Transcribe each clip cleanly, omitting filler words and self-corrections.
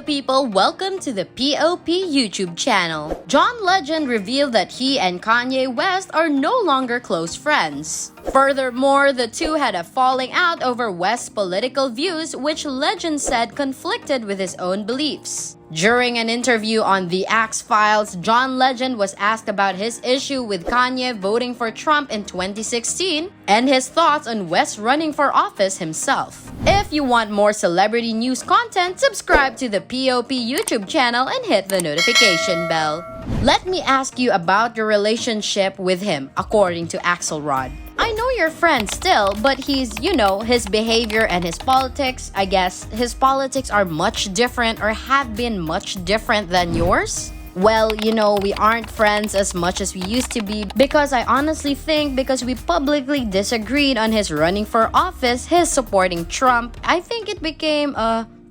people, welcome to the POP YouTube channel. John Legend revealed that he and Kanye West are no longer close friends. Furthermore, the two had a falling out over West's political views, which Legend said conflicted with his own beliefs. During an interview on The Axe Files, John Legend was asked about his issue with Kanye voting for Trump in 2016 and his thoughts on West running for office himself. If you want more celebrity news content, subscribe to the POP YouTube channel and hit the notification bell. Let me ask you about your relationship with him, according to Axelrod. I know you're friends still, but his behavior and his politics, I guess his politics are much different or have been much different than yours? Well, we aren't friends as much as we used to be because I honestly think because we publicly disagreed on his running for office, his supporting Trump, I think it became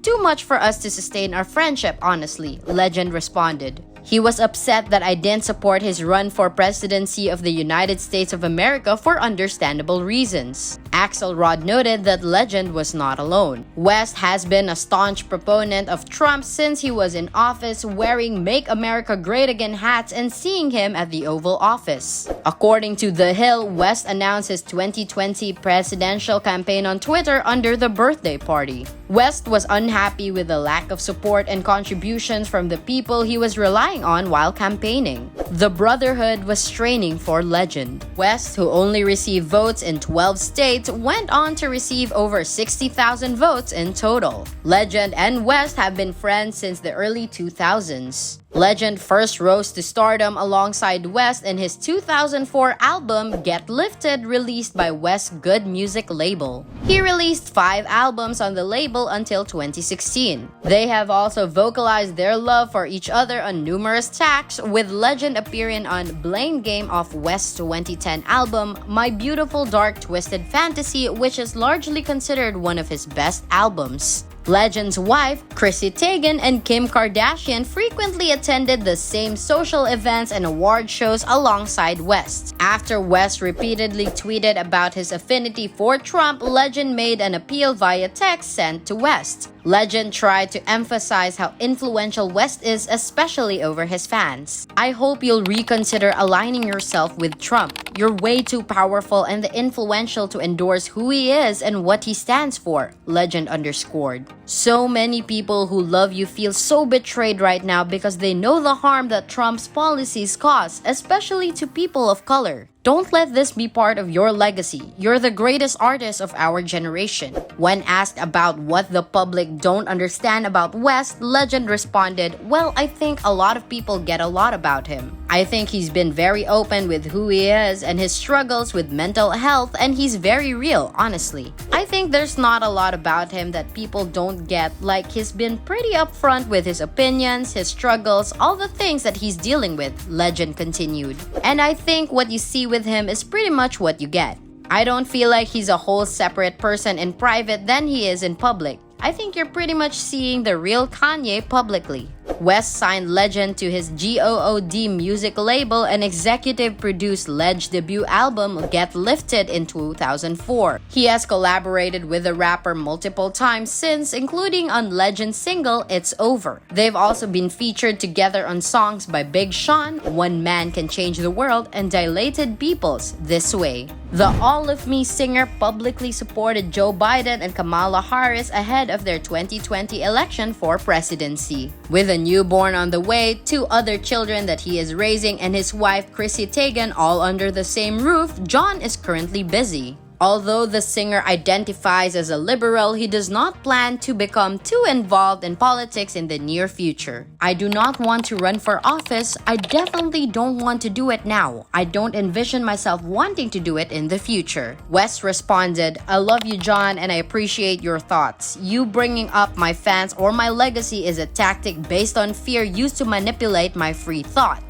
too much for us to sustain our friendship, honestly, Legend responded. He was upset that I didn't support his run for presidency of the United States of America for understandable reasons. Axelrod noted that Legend was not alone. West has been a staunch proponent of Trump since he was in office, wearing Make America Great Again hats and seeing him at the Oval Office. According to The Hill, West announced his 2020 presidential campaign on Twitter under the birthday party. West was unhappy with the lack of support and contributions from the people he was relying on while campaigning. The Brotherhood was straining for Legend. West, who only received votes in 12 states, went on to receive over 60,000 votes in total. Legend and West have been friends since the early 2000s. Legend first rose to stardom alongside West in his 2004 album Get Lifted, released by West's Good Music label. He released 5 albums on the label until 2016. They have also vocalized their love for each other on numerous tracks, with Legend appearing on Blame Game off West's 2010 album My Beautiful Dark Twisted Fantasy, which is largely considered one of his best albums. Legend's wife, Chrissy Teigen, and Kim Kardashian frequently attended the same social events and award shows alongside West. After West repeatedly tweeted about his affinity for Trump, Legend made an appeal via text sent to West. Legend tried to emphasize how influential West is, especially over his fans. I hope you'll reconsider aligning yourself with Trump. You're way too powerful and influential to endorse who he is and what he stands for, Legend underscored. So many people who love you feel so betrayed right now because they know the harm that Trump's policies cause, especially to people of color. Don't let this be part of your legacy. You're the greatest artist of our generation. When asked about what the public don't understand about West, Legend responded, "Well, I think a lot of people get a lot about him. I think he's been very open with who he is and his struggles with mental health, and he's very real, honestly. I think there's not a lot about him that people don't get, like he's been pretty upfront with his opinions, his struggles, all the things that he's dealing with," Legend continued. "And I think what you see with him is pretty much what you get. I don't feel like he's a whole separate person in private than he is in public. I think you're pretty much seeing the real Kanye publicly." West signed Legend to his GOOD music label and executive produced Leg's debut album Get Lifted in 2004. He has collaborated with the rapper multiple times since, including on Legend's single It's Over. They've also been featured together on songs by Big Sean, One Man Can Change the World, and Dilated Peoples, This Way. The All of Me singer publicly supported Joe Biden and Kamala Harris ahead of their 2020 election for presidency. With a newborn on the way, 2 other children that he is raising, and his wife Chrissy Teigen all under the same roof, John is currently busy. Although the singer identifies as a liberal, he does not plan to become too involved in politics in the near future. "I do not want to run for office. I definitely don't want to do it now. I don't envision myself wanting to do it in the future." West responded, "I love you, John, and I appreciate your thoughts. You bringing up my fans or my legacy is a tactic based on fear used to manipulate my free thought."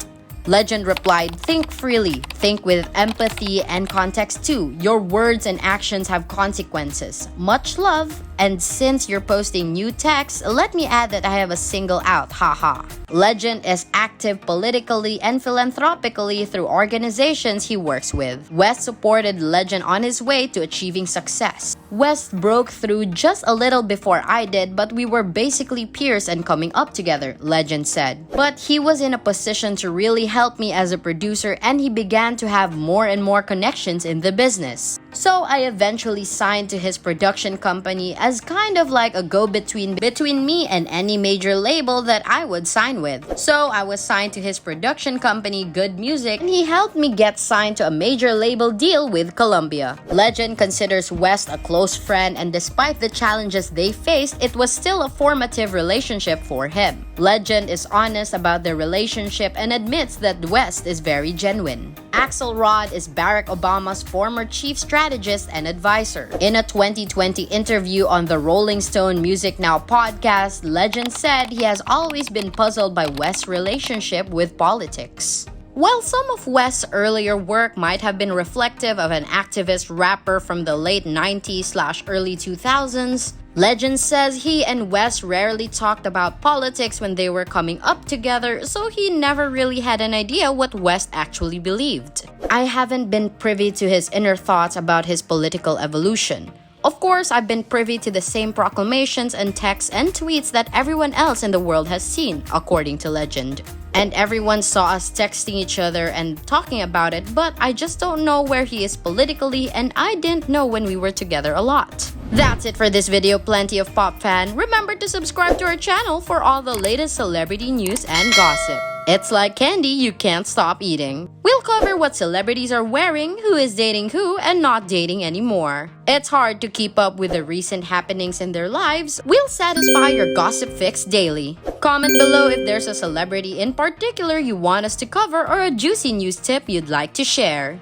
Legend replied, "Think freely. Think with empathy and context too. Your words and actions have consequences. Much love, And since you're posting new texts, let me add that I have a single out, haha. Legend is active politically and philanthropically through organizations he works with. West supported Legend on his way to achieving success. West broke through just a little before I did, but we were basically peers and coming up together, Legend said. But he was in a position to really help me as a producer, and he began to have more and more connections in the business. So I eventually signed to his production company as kind of like a go-between between me and any major label that I would sign with. So I was signed to his production company, Good Music, and he helped me get signed to a major label deal with Columbia. Legend considers West a close friend, and despite the challenges they faced, it was still a formative relationship for him. Legend is honest about their relationship and admits that West is very genuine. Axelrod is Barack Obama's former chief strategist and advisor. In a 2020 interview on the Rolling Stone Music Now podcast, Legend said he has always been puzzled by West's relationship with politics. While some of West's earlier work might have been reflective of an activist rapper from the late 90s/early 2000s, Legend says he and West rarely talked about politics when they were coming up together, so he never really had an idea what West actually believed. I haven't been privy to his inner thoughts about his political evolution. Of course, I've been privy to the same proclamations and texts and tweets that everyone else in the world has seen, according to Legend. And everyone saw us texting each other and talking about it, but I just don't know where he is politically, and I didn't know when we were together a lot. That's it for this video, Plenty of Pop fan. Remember to subscribe to our channel for all the latest celebrity news and gossip. It's like candy you can't stop eating. We'll cover what celebrities are wearing, who is dating who, and not dating anymore. It's hard to keep up with the recent happenings in their lives. We'll satisfy your gossip fix daily. Comment below if there's a celebrity in particular you want us to cover or a juicy news tip you'd like to share.